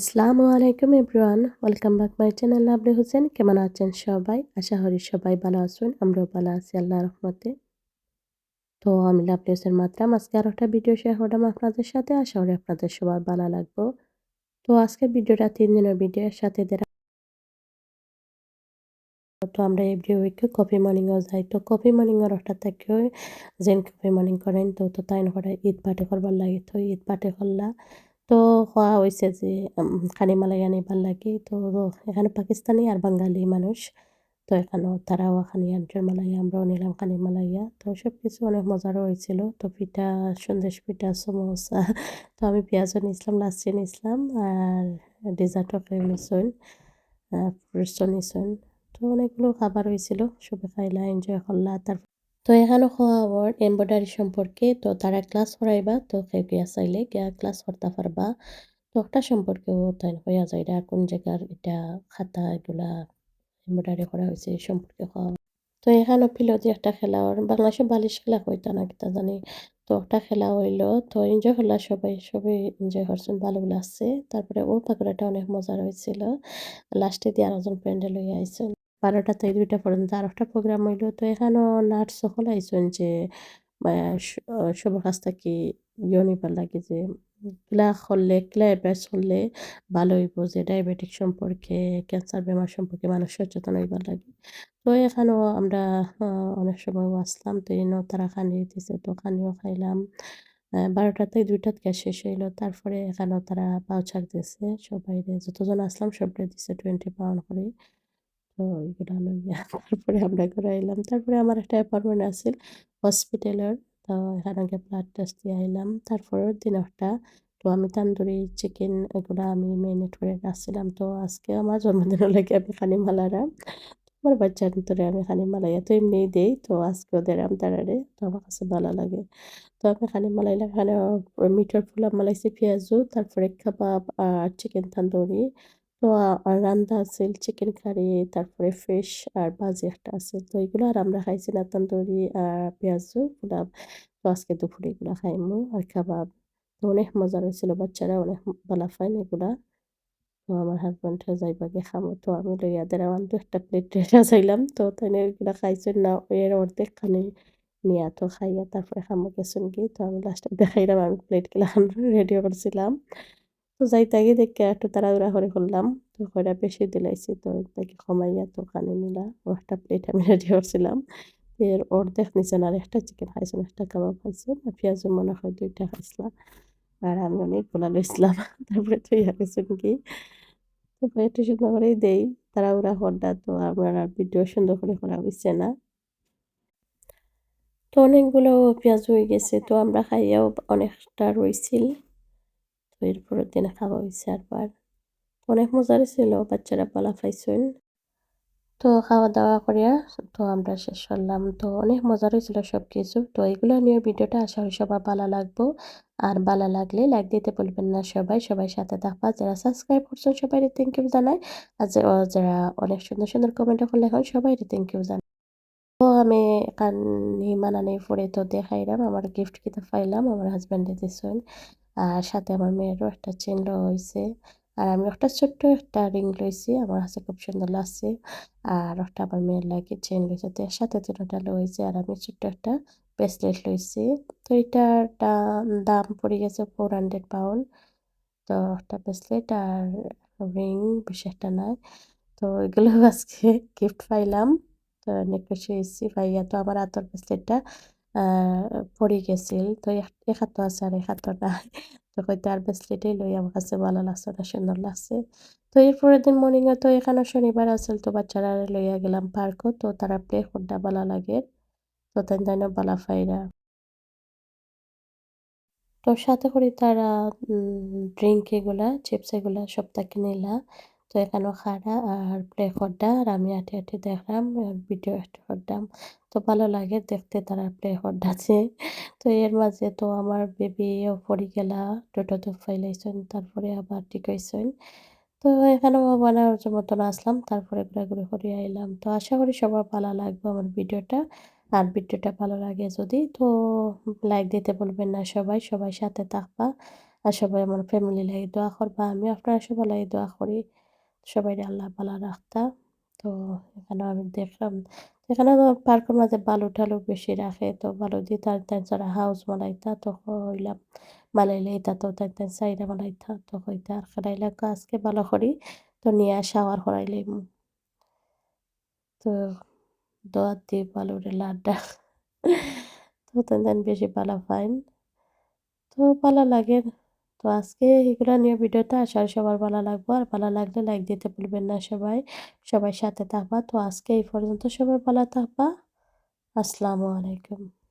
আসসালামু আলাইকুম everyone, welcome back my channel lovely Hossain. কেমন আছেন সবাই? আশা করি সবাই ভালো আছেন। আমরাও ভালো আছি আল্লাহর রহমতে। তো আমি লাভলি হোসেন মাত্রাম আজকে আরো একটা ভিডিও শেয়ার করলাম আপনাদের সাথে। আশা করি আপনাদের সবার ভালো লাগবো। তো আজকের ভিডিওটা ৩ দিনের ভিডিও এর সাথে তো আমরা এভরি উইকে কফি মর্নিং এও যাই। তো কফি মর্নিং এর ওটা থেকে যেন কফি মর্নিং করেন তো তাই করে ঈদ পার্টি করবার লাগে। তো ঈদ পার্টি করলা তো হওয়া হইছে যে খানি মালাই আনিবার লাগি। তো এখানে পাকিস্তানি আর বাঙালি মানুষ। তো এখানেও তারাও খানি আনছে মালাইয়া, আমরাও নিলাম খানি মালাইয়া। তো সবকিছু অনেক মজারও হয়েছিল। তো পিঠা, সন্দেশ পিঠা, সমোসা তো আমি পেঁয়াজও নিছিলাম, লাচ্ছি নিছিলাম আর ডেজার্টও খেয়ে নিছেন। ফ্রুটসও নিছেন। তো অনেকগুলো খাবার হয়েছিল। সবাই খাইলা, এনজয় করলা। তো এখানে খাওয়া আবার এমব্রয়ডারি সম্পর্কে তো তারা ক্লাস করাইবা তো কেউ গিয়া চাইলে গিয়া ক্লাস করতে পারবা। তো একটা সম্পর্কেও তাই হইয়া যায় এটা কোন জায়গার এটা খাতা এগুলা এমব্রয়ডারি করা হয়েছে এই সম্পর্কে খাওয়া। তো এখানেও ফিলতি একটা খেলা ওর বাংলাদেশে বালিশ খেলা কইতা না কিতা জানি। তো একটা খেলা হইলো তো এনজয় করলা সবাই, সবাই এনজয় করছেন ভালো লাগছে। তারপরে ও পাকোড়াটা অনেক মজার হয়েছিল। লাস্টে দিয়ে আরেকজন ফ্রেন্ডে লইয়া আইছেন। ১২টা থেকে ২টা পর্যন্ত আরেকটা প্রোগ্রাম হইলো। তো এখানেও নার্স সকল আইছেন যে আ স সবার কাছ থেকে নিবার লাগে যে কিলা করলে কিলা এডভাইস করলে ভালো হইব যে ডায়াবেটিক সম্পর্কে, ক্যান্সার বেমার সম্পর্কে মানুষ সচেতন হইবার লাগে। তো এখানেও আমরা আ অনেক সময় আসলাম। তো এনেও তারা খানি দিছে। তো খানিও খাইলাম। ১২টা থেকে ২টা থেকে শেষ হইলো। তারপরে এখানেও তারা ভাউচার দিছে। সবাইরে যতজন আসলাম সবরে দিছে 20 পাউন্ড করে। তো এগুলা লইয়া তারপরে আমরা ঘুরে আইলাম। তারপরে আমার একটা অ্যাপয়েন্টমেন্ট আছিল হসপিটালের। তো এখানে গিয়ে ব্লাড টেস্ট দিয়ে আইলাম। তারপরের দিন একটা তো আমি তান্দুরি চিকেন এগুলা আমি মেরিনেট করে রাখছিলাম। তো আজকে আমার জন্মদিনের লাগে আমি খানি মালারা আমার বাচ্চার ভিতরে আমি খানি মালাইয়া তো এমনিই দেই। তো আজকেও দিলাম তারারে। তো আমার কাছে ভালো লাগে। তো আমি খানি মালাইলাম। এখানে মিটের পোলাও মালাইছি পেঁয়াজু, তারপরে কাবাব আর চিকেন তান্দুরি। তো রান্দা আছিল চিকেন কারি, তারপরে ফিশ আর ভাজি একটা আছে। তো এগুলো আর আমরা খাইছি না তান্দুরি আর পেঁয়াজু পোলাও। তো আজকে দুপুরে এগুলা খাইমু আর কাবাব। তো অনেক মজার হয়েছিল। বাচ্চারা অনেক ভালা পাইন এগুলা। তো আমার হাসব্যান্ড যাইবা গে খামু। তো আমি লইয়া দেরাম ২-১ প্লেট লইয়া যাইলাম। তো তাইনে ওইগুলা খাইছেন না এর অর্ধেক খানি নিয়া তো খাইয়া তারপরে খামু গেছুন কি। তো আমি লাস্টে দেখাইলাম আমি প্লেট গুলা রেডি করছিলাম। তো যাইতে আগে দেইখ্যা একটু তাড়াহুড়া করে ফেললাম। তো কইরা বেশি দিলাইছি। তো তাকে কমাইয়া তো খানি নিলা। ও একটা প্লেট আমি রেডি করছিলাম। এর অর্ধেক নিছেন আর একটা চিকেন খাইছেন, একটা কাবাব খাইছেন। আর পেঁয়াজু মনে হয় ২ টা খাইছিলাম। আর আমি অনেকগুলা লইছিলাম। তারপরে থইয়া গেছুন কি। তো একটু সুন্দর করেই দেই। তাড়াহুড়া হরডা তো আমার আর ভিডিও সুন্দর করে করা হইছে না। তো অনেকগুলো পেঁয়াজ হয়ে গেছে। তো আমরা খাইয়াও অনেকটা রইছিল। তো এর পরের দিন খাওয়া হইছে আরবার। অনেক মজার ছিল। বাচ্চারা পালা খাইছেন। তো খাওয়া-দাওয়া করিয়া তো আমরা শেষ করলাম। তো অনেক মজার হয়েছিল সবকিছু। তো এগুলো নিয়ে ভিডিওটা আশা করি সবার ভালো লাগবো। আর ভালো লাগলে লাইক দিতে ভুলবেন না সবাই। সবাই সাথে থাকবা। যারা সাবস্ক্রাইব করছেন সবাইরে থ্যাংক ইউ জানাই। আর যারা অনেক সুন্দর, সুন্দর কমেন্টও করলে এখন সবাইরে থ্যাংক ইউ জানাই। তো আমি কানি মানানি পরে তো দেখাইলাম আমার গিফট কিতা পাইলাম আমার হাসব্যান্ডে দিছেন। আর সাথে আমার মেয়েরও একটা চেইন লওয়া হইছে। আর আমি একটা ছোট্ট একটা রিং লইছি। আমার কাছে খুব সুন্দর লাগছে। আর একটা আমার মেয়ের লাগে চেইন লইছে। তো এর সাথে ৩ টা লইছে। আর আমি ছোট্ট একটা ব্রেসলেট লইছি। তো এটার দাম পড়ে গেছে 400 পাউন্ড। তো একটা ব্রেসলেট আর রিং বেশি একটা নাই। তো এগুলো আজকে গিফট পাইলাম। তো অনেক খুশি হইছি। ভাইয়া তো আমার হাতের ব্রেসলেটটা আ পড়ে গেছিল। তো এক হাতে আছে আর এক হাতে নাই। তো কইতে আর ব্রেসলেটই লই আমার কাছে ভালো লাগছে না সুন্দর লাগছে। তো এর পরের দিন মর্নিং এ তো এখানে শনিবার আছিল তো বাচ্চারা লইয়া গেলাম পার্কও। তো তারা প্লে করতে ভালো লাগে। তো তাইনো বালা পাইরা। তো সাথে করে তারা ড্রিংক এগুলা, চিপস এগুলা সব তাকে নিলা। তো এখানেও খাড়া আর প্লে করডা আর আমি হাঁটি, হাঁটি দেখলাম ভিডিও একটু করলাম। তো ভালো লাগে দেখতে তারা প্লে করডাছে। তো এর মাঝে তো আমার বেবিও পড়ি গেলা, টোটোতে ফাইলাইছেন তারপরে আবার ঠিক হইছেন। তো এখানেও বানানোর মতন আসলাম। তারপরে ঘোরাঘুরি করে আইলাম। তো আশা করি সবার ভালো লাগবে আমার ভিডিওটা। আর ভিডিওটা ভালো লাগে যদি তো লাইক দিতে ভুলবেন না সবাই। সবাই সাথে থাকবা। আর সবাই আমার ফ্যামিলি লাগি দোয়া করবা। আমি আপনারা সবার লাগি দোয়া করি। সবাইরে আল্লাহ ভালা রাখতা। তো এখানেও আমি দেখলাম, এখানে তো পার্কের মাঝে বালু-টালু বেশি রাখে। তো বালু দিয়ে তার যারা হাউস বানাইতা তো কইলাম বানাইলে এটা তো তাই চাইরা বানাইতা। তো কইতা আর খারাইলা আজকে ভালো করি। তো নিয়া শাওয়ার করাই লাইমু। তো দোয়াত দিই বালুরে লাড্ডা। তো তানজান বেশি বালা পাইন। তো ভালো লাগে। তো আজকে এগুলা নিয়ে ভিডিওটা আশা করি সবার ভালো লাগবো। আর ভালো লাগলে লাইক দিতে ভুলবেন না সবাই। সবাই সাথে থাকবা। তো আজকে এই পর্যন্ত সবাই ভালো থাকবা। আসসালামু আলাইকুম।